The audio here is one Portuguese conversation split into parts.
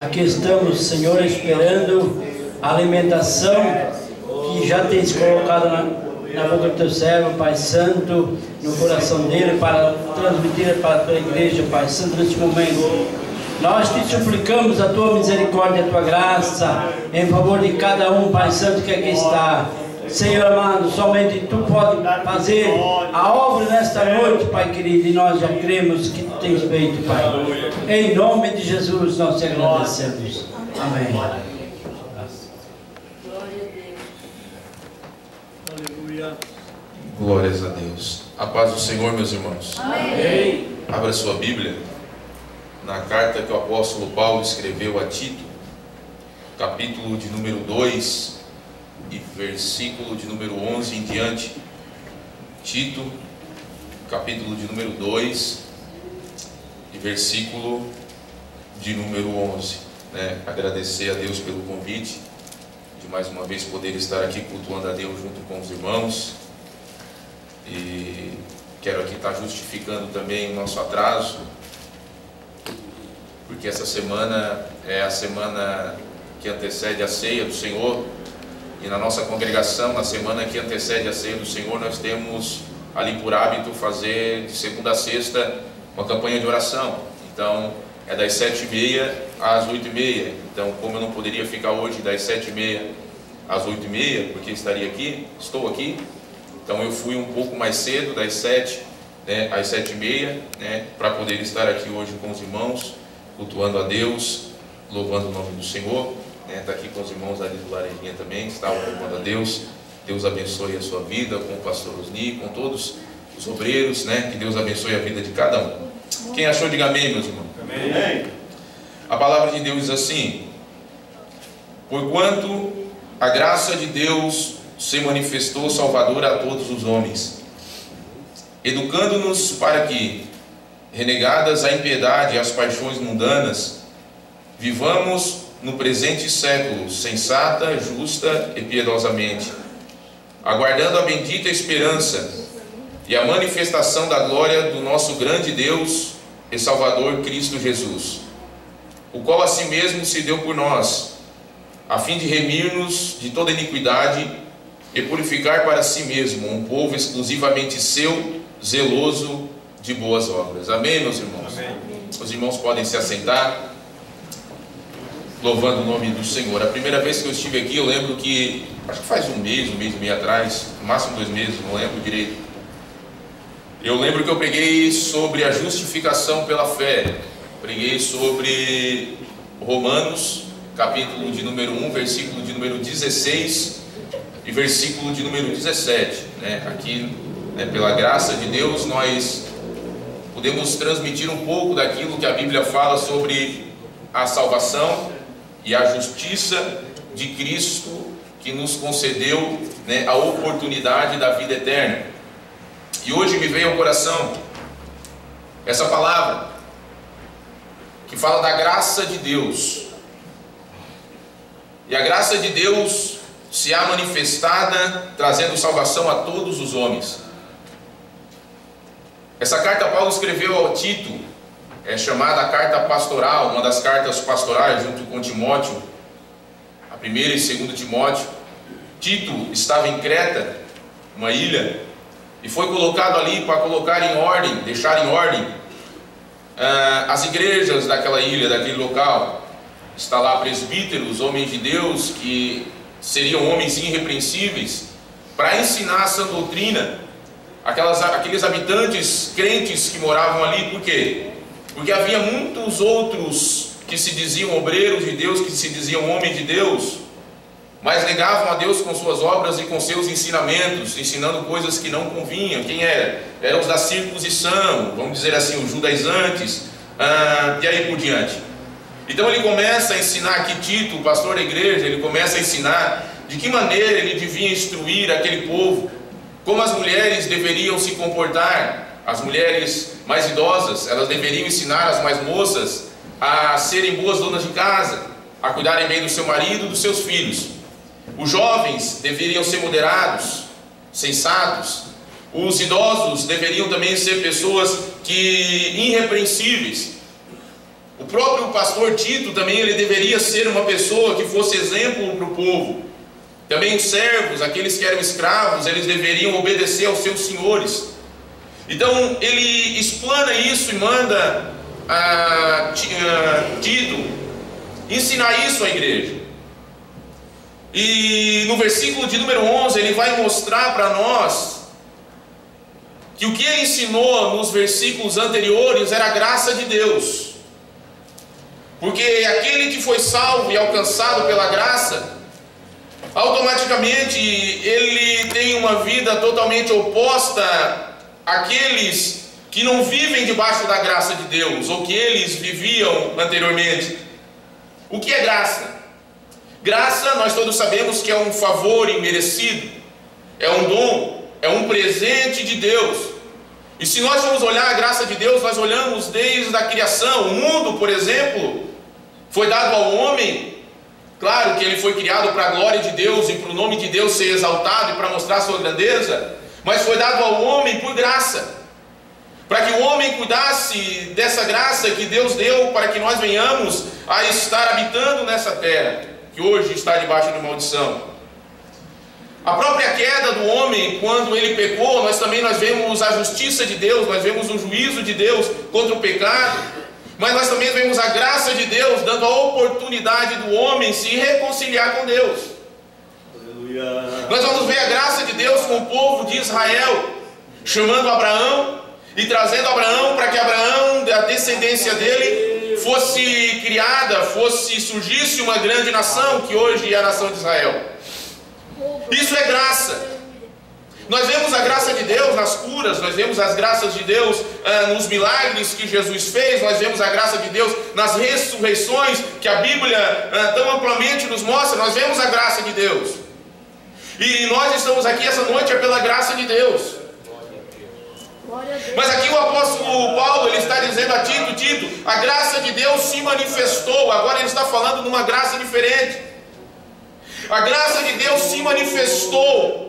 Aqui estamos, Senhor, esperando a alimentação que já tens colocado na boca do teu servo, Pai Santo, no coração dele, para transmitir para a tua igreja, Pai Santo, neste momento. Nós te suplicamos a tua misericórdia, a tua graça, em favor de cada um, Pai Santo, que aqui está. Senhor amado, somente tu podes fazer a obra nesta noite, Pai querido, e nós já cremos que tu tens feito, Pai. Em nome de Jesus nós te agradecemos. Amém. Glórias a Deus. A paz do Senhor, meus irmãos. Amém. Abra sua Bíblia na carta que o apóstolo Paulo escreveu a Tito, capítulo de número 2 e versículo de número 11 em diante. Tito, capítulo de número 2 e versículo de número 11. Agradecer a Deus pelo convite de mais uma vez poder estar aqui cultuando a Deus junto com os irmãos. E quero aqui estar justificando também o nosso atraso, porque essa semana é a semana que antecede a ceia do Senhor. E na nossa congregação, na semana que antecede a ceia do Senhor, nós temos ali por hábito fazer de segunda a sexta uma campanha de oração. Então é das 7h30 às 8h30. Então, como eu não poderia ficar hoje das 7h30 às 8h30, porque estou aqui, então eu fui um pouco mais cedo, das 7 às 7h30, para poder estar aqui hoje com os irmãos, cultuando a Deus, louvando o nome do Senhor. Está aqui com os irmãos ali do Laranjinha também, está louvando a Deus. Deus abençoe a sua vida, com o pastor Osni, com todos os obreiros, que Deus abençoe a vida de cada um. Quem achou, diga amém, meus irmãos. Amém. A palavra de Deus diz assim: porquanto a graça de Deus se manifestou salvadora a todos os homens, educando-nos para que, renegadas a impiedade e as paixões mundanas, vivamos no presente século sensata, justa e piedosamente, aguardando a bendita esperança e a manifestação da glória do nosso grande Deus e Salvador Cristo Jesus, o qual a si mesmo se deu por nós, a fim de remir-nos de toda iniquidade e purificar para si mesmo um povo exclusivamente seu, zeloso de boas obras. Amém, meus irmãos? Amém. Os irmãos podem se assentar, louvando o nome do Senhor. A primeira vez que eu estive aqui, eu lembro que, acho que faz um mês e meio atrás, no máximo 2 meses, não lembro direito. Eu lembro que eu preguei sobre a justificação pela fé. Preguei sobre Romanos, capítulo de número 1, versículo de número 16 e versículo de número 17. Aqui, pela graça de Deus, nós podemos transmitir um pouco daquilo que a Bíblia fala sobre a salvação e a justiça de Cristo, que nos concedeu a oportunidade da vida eterna. E hoje me veio ao coração essa palavra que fala da graça de Deus. E a graça de Deus se há manifestada, trazendo salvação a todos os homens. Essa carta Paulo escreveu ao Tito, é chamada a carta pastoral, uma das cartas pastorais, junto com Timóteo, a 1ª e 2ª Timóteo. Tito estava em Creta, uma ilha, e foi colocado ali para colocar em ordem, deixar em ordem as igrejas daquela ilha, daquele local. Está lá presbíteros, homens de Deus, que seriam homens irrepreensíveis, para ensinar a sã doutrina, aqueles habitantes crentes que moravam ali. Por quê? Porque havia muitos outros que se diziam obreiros de Deus, que se diziam homens de Deus, mas negavam a Deus com suas obras e com seus ensinamentos, ensinando coisas que não convinham. Quem era? Eram os da circuncisão, vamos dizer assim, os judaizantes, e aí por diante. Então ele começa a ensinar aqui, Tito, o pastor da igreja, ele começa a ensinar de que maneira ele devia instruir aquele povo, como as mulheres deveriam se comportar. As mulheres mais idosas, elas deveriam ensinar as mais moças a serem boas donas de casa, a cuidarem bem do seu marido e dos seus filhos. Os jovens deveriam ser moderados, sensatos. Os idosos deveriam também ser pessoas irrepreensíveis. O próprio pastor Tito também ele deveria ser uma pessoa que fosse exemplo para o povo. Também os servos, aqueles que eram escravos, eles deveriam obedecer aos seus senhores. Então ele explana isso e manda a Tito ensinar isso à igreja. E no versículo de número 11 ele vai mostrar para nós que o que ele ensinou nos versículos anteriores era a graça de Deus. Porque aquele que foi salvo e alcançado pela graça, automaticamente ele tem uma vida totalmente oposta àqueles que não vivem debaixo da graça de Deus, ou que eles viviam anteriormente. O que é graça? Graça, nós todos sabemos que é um favor imerecido, é um dom, é um presente de Deus. E se nós vamos olhar a graça de Deus, nós olhamos desde a criação. O mundo, por exemplo, foi dado ao homem. Claro que ele foi criado para a glória de Deus e para o nome de Deus ser exaltado e para mostrar a sua grandeza, mas foi dado ao homem por graça, para que o homem cuidasse dessa graça que Deus deu para que nós venhamos a estar habitando nessa terra, que hoje está debaixo de maldição. A própria queda do homem, quando ele pecou, nós vemos a justiça de Deus, nós vemos o juízo de Deus contra o pecado, mas nós também vemos a graça de Deus dando a oportunidade do homem se reconciliar com Deus. Aleluia. Nós vamos ver a graça de Deus com o povo de Israel, chamando Abraão e trazendo Abraão para que Abraão, a descendência dele, fosse criada, surgisse uma grande nação, que hoje é a nação de Israel. Isso é graça. Nós vemos a graça de Deus nas curas, nós vemos as graças de Deus nos milagres que Jesus fez, nós vemos a graça de Deus nas ressurreições que a Bíblia tão amplamente nos mostra, nós vemos a graça de Deus. E nós estamos aqui essa noite pela graça de Deus. Mas aqui o apóstolo Paulo ele está dizendo a Tito, a graça de Deus se manifestou. Agora ele está falando de uma graça diferente. A graça de Deus se manifestou.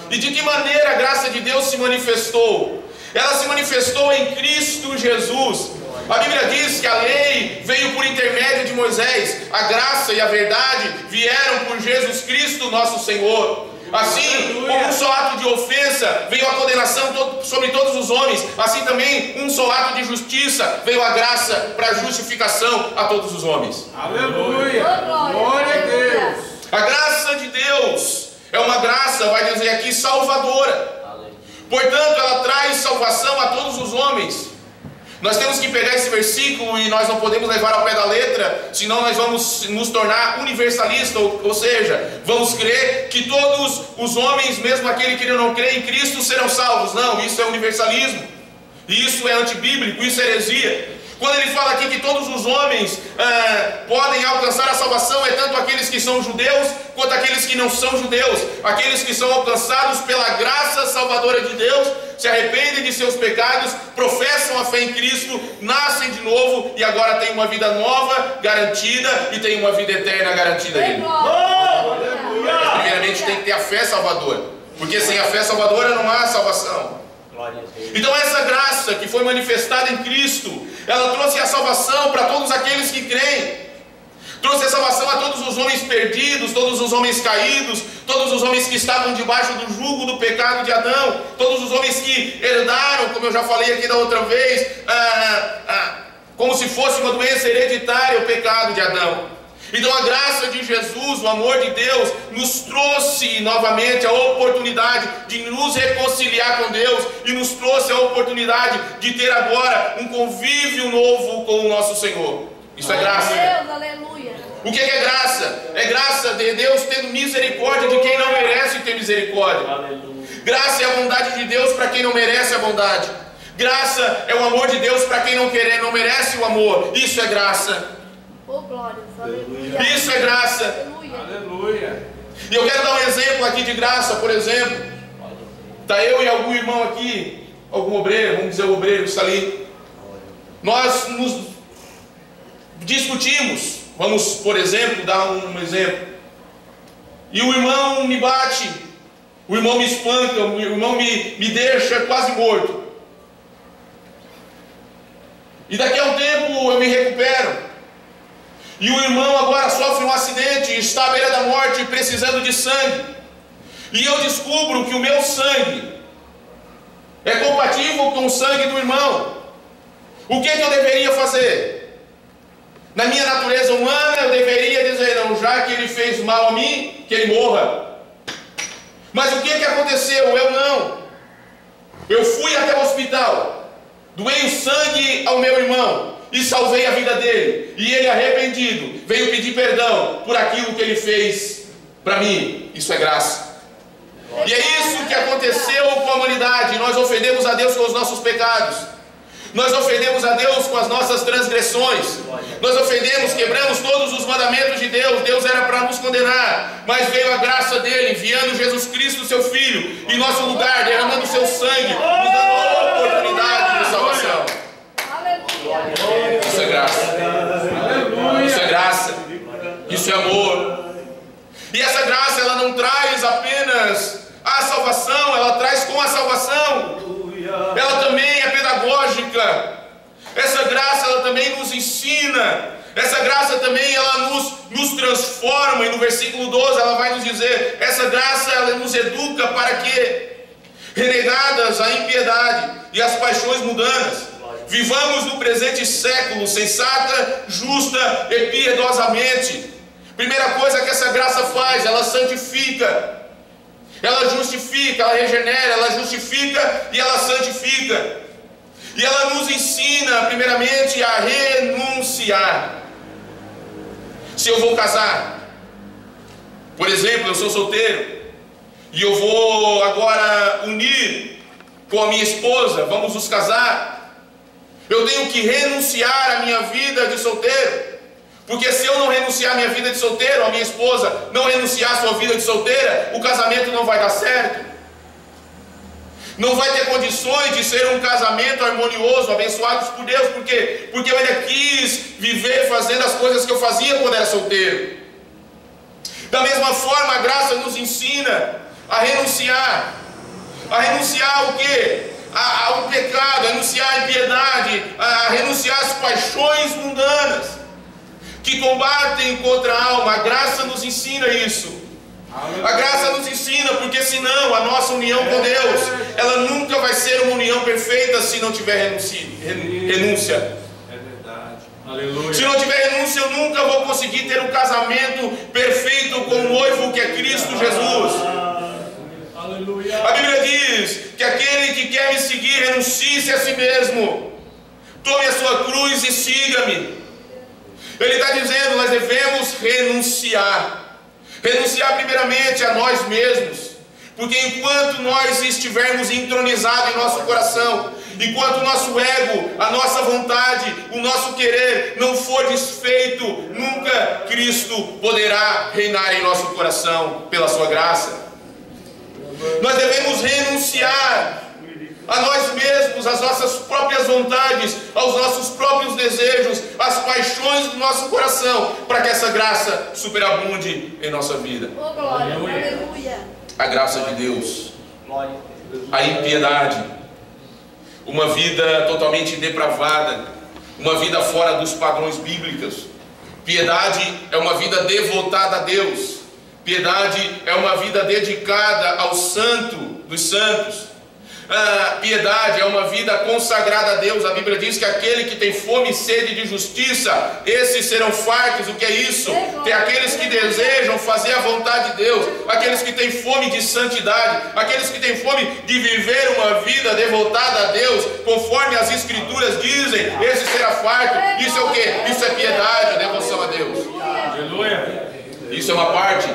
E de que maneira a graça de Deus se manifestou? Ela se manifestou em Cristo Jesus. A Bíblia diz que a lei veio por intermédio de Moisés, a graça e a verdade vieram por Jesus Cristo nosso Senhor. Assim como um só ato de ofensa veio a condenação sobre todos os homens, assim também um só ato de justiça veio a graça para a justificação a todos os homens. Aleluia! Glória a Deus! A graça de Deus é uma graça, vai dizer aqui, salvadora. Portanto, ela traz salvação a todos os homens. Nós temos que pegar esse versículo e nós não podemos levar ao pé da letra, senão nós vamos nos tornar universalistas, ou seja, vamos crer que todos os homens, mesmo aquele que não crê em Cristo, serão salvos. Não, isso é universalismo, isso é antibíblico, isso é heresia. Quando ele fala aqui que todos os homens podem alcançar a salvação, é tanto aqueles que são judeus, quanto aqueles que não são judeus. Aqueles que são alcançados pela graça salvadora de Deus, se arrependem de seus pecados, professam a fé em Cristo, nascem de novo e agora têm uma vida nova garantida e têm uma vida eterna garantida a Ele. Mas primeiramente tem que ter a fé salvadora, porque sem a fé salvadora não há salvação. Então essa graça que foi manifestada em Cristo, ela trouxe a salvação para todos aqueles que creem. Trouxe a salvação a todos os homens perdidos, todos os homens caídos, todos os homens que estavam debaixo do jugo do pecado de Adão, todos os homens que herdaram, como eu já falei aqui da outra vez, como se fosse uma doença hereditária o pecado de Adão. Então a graça de Jesus, o amor de Deus, nos trouxe novamente a oportunidade de nos reconciliar com Deus e nos trouxe a oportunidade de ter agora um convívio novo com o nosso Senhor. Isso é graça. Deus, aleluia. O que é graça? É graça de Deus tendo misericórdia de quem não merece ter misericórdia. Graça é a bondade de Deus para quem não merece a bondade. Graça é o amor de Deus para quem não merece o amor. Isso é graça. Oh, glórias, aleluia. Isso é graça. Aleluia. E eu quero dar um exemplo aqui de graça, por exemplo. Está eu e algum irmão aqui, algum obreiro, vamos dizer o obreiro que está ali. Nós nos discutimos, vamos, por exemplo, dar um exemplo. E o irmão me bate, o irmão me espanca, o irmão me deixa quase morto. E daqui a um tempo eu me recupero. E o irmão agora sofre um acidente e está à beira da morte, precisando de sangue. E eu descubro que o meu sangue é compatível com o sangue do irmão. O que eu deveria fazer? Na minha natureza humana eu deveria dizer, não, já que ele fez mal a mim, que ele morra. Mas o que aconteceu? Eu não. Eu fui até o hospital, doei o sangue ao meu irmão e salvei a vida dele. E ele, arrependido, veio pedir perdão por aquilo que ele fez para mim. Isso é graça. E é isso que aconteceu com a humanidade. Nós ofendemos a Deus com os nossos pecados. Nós ofendemos a Deus com as nossas transgressões. Nós ofendemos, quebramos todos os mandamentos de Deus. Deus era para nos condenar, mas veio a graça dele, enviando Jesus Cristo, seu Filho, em nosso lugar, derramando seu sangue, nos dando a oportunidade de salvação. Isso é graça. Isso é graça. Isso é amor. E essa graça, ela não traz apenas a salvação, ela traz com a salvação. Ela também é pedagógica. Essa graça, ela também nos ensina. Essa graça também, ela nos transforma. E no versículo 12, ela vai nos dizer, essa graça, ela nos educa para que, renegadas a impiedade e as paixões mundanas, vivamos no presente século, sensata, justa e piedosamente. Primeira coisa que essa graça faz, ela santifica. Ela justifica, ela regenera, ela justifica e ela santifica. E ela nos ensina, primeiramente, a renunciar. Se eu vou casar, por exemplo, eu sou solteiro, e eu vou agora unir com a minha esposa, vamos nos casar, eu tenho que renunciar à minha vida de solteiro. Porque se eu não renunciar à minha vida de solteiro, a minha esposa não renunciar à sua vida de solteira, o casamento não vai dar certo. Não vai ter condições de ser um casamento harmonioso, abençoados por Deus. Por quê? Porque eu ainda quis viver fazendo as coisas que eu fazia quando era solteiro. Da mesma forma, a graça nos ensina a renunciar. A renunciar o quê? Ao pecado, a renunciar à impiedade, a renunciar às paixões mundanas que combatem contra a alma. A graça nos ensina isso. A graça nos ensina, porque senão a nossa união com Deus, ela nunca vai ser uma união perfeita se não tiver renúncia. É verdade. Aleluia. Se não tiver renúncia, eu nunca vou conseguir ter um casamento perfeito com o noivo que é Cristo Jesus. Aleluia. A Bíblia diz que aquele que quer me seguir, renuncie-se a si mesmo, tome a sua cruz e siga-me. Ele está dizendo, nós devemos renunciar. Renunciar primeiramente a nós mesmos. Porque enquanto nós estivermos entronizados em nosso coração, enquanto o nosso ego, a nossa vontade, o nosso querer não for desfeito, nunca Cristo poderá reinar em nosso coração pela sua graça. Nós devemos renunciar a nós mesmos, às nossas próprias vontades, aos nossos próprios desejos, às paixões do nosso coração, para que essa graça superabunde em nossa vida. Oh, glória, aleluia. A graça de Deus, a impiedade, uma vida totalmente depravada, uma vida fora dos padrões bíblicos. Piedade é uma vida devotada a Deus. Piedade é uma vida dedicada ao Santo dos Santos. Piedade é uma vida consagrada a Deus. A Bíblia diz que aquele que tem fome e sede de justiça, esses serão fartos. O que é isso? Tem aqueles que desejam fazer a vontade de Deus, aqueles que têm fome de santidade, aqueles que têm fome de viver uma vida devotada a Deus, conforme as Escrituras dizem, esse será farto. Isso é o que? Isso é piedade, a devoção a Deus. Aleluia. Isso é uma parte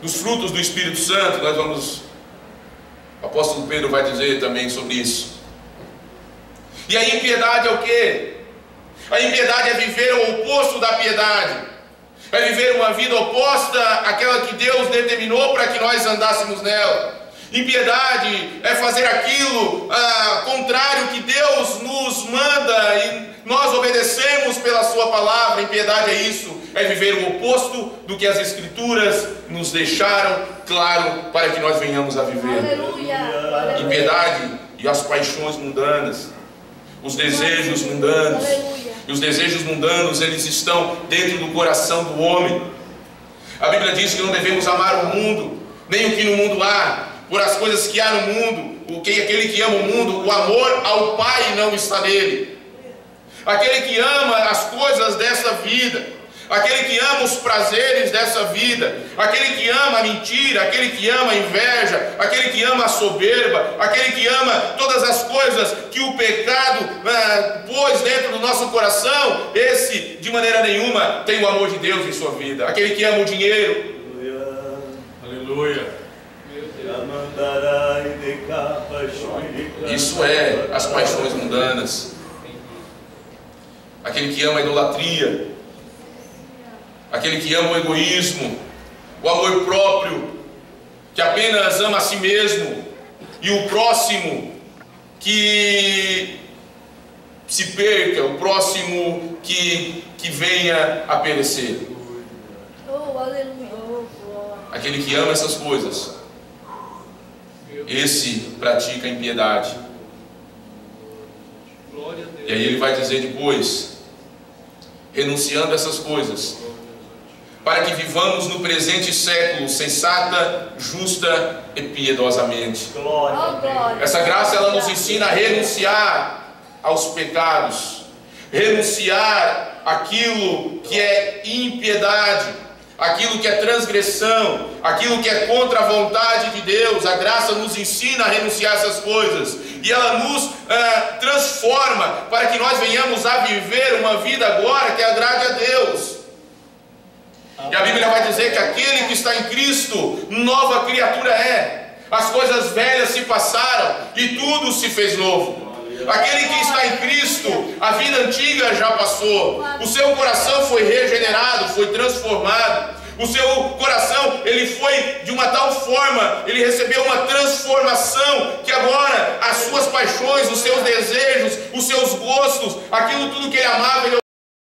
dos frutos do Espírito Santo. O apóstolo Pedro vai dizer também sobre isso. E a impiedade é o quê? A impiedade é viver o oposto da piedade. É viver uma vida oposta àquela que Deus determinou para que nós andássemos nela. Impiedade é fazer aquilo contrário que Deus nos manda e nós obedecemos pela sua palavra. Impiedade é isso, é viver o oposto do que as Escrituras nos deixaram claro para que nós venhamos a viver. Aleluia. Impiedade e as paixões mundanas. os desejos mundanos. E os desejos mundanos, eles estão dentro do coração do homem. A Bíblia diz que não devemos amar o mundo, nem o que no mundo há, por as coisas que há no mundo. Aquele que ama o mundo, o amor ao Pai não está nele. Aquele que ama as coisas dessa vida, aquele que ama os prazeres dessa vida, aquele que ama a mentira, aquele que ama a inveja, aquele que ama a soberba, aquele que ama todas as coisas que o pecado pôs dentro do nosso coração, esse de maneira nenhuma tem o amor de Deus em sua vida. Aquele que ama o dinheiro, Aleluia. isso é as paixões mundanas. Aquele que ama a idolatria, aquele que ama o egoísmo, o amor próprio, que apenas ama a si mesmo, e o próximo que se perca, o próximo que venha a perecer. Oh, aleluia. Aquele que ama essas coisas, esse pratica a impiedade. E aí ele vai dizer depois, renunciando a essas coisas, para que vivamos no presente século sensata, justa e piedosamente. Essa graça, ela nos ensina a renunciar aos pecados, renunciar aquilo que é impiedade, aquilo que é transgressão, aquilo que é contra a vontade de Deus. A graça nos ensina a renunciar essas coisas, e ela nos transforma para que nós venhamos a viver uma vida agora que agrade a Deus. E a Bíblia vai dizer que aquele que está em Cristo, nova criatura é. As coisas velhas se passaram e tudo se fez novo. Aquele que está em Cristo, a vida antiga já passou. O seu coração foi regenerado, foi transformado. O seu coração, ele foi de uma tal forma, ele recebeu uma transformação, que agora as suas paixões, os seus desejos, os seus gostos, aquilo tudo que ele amava, ele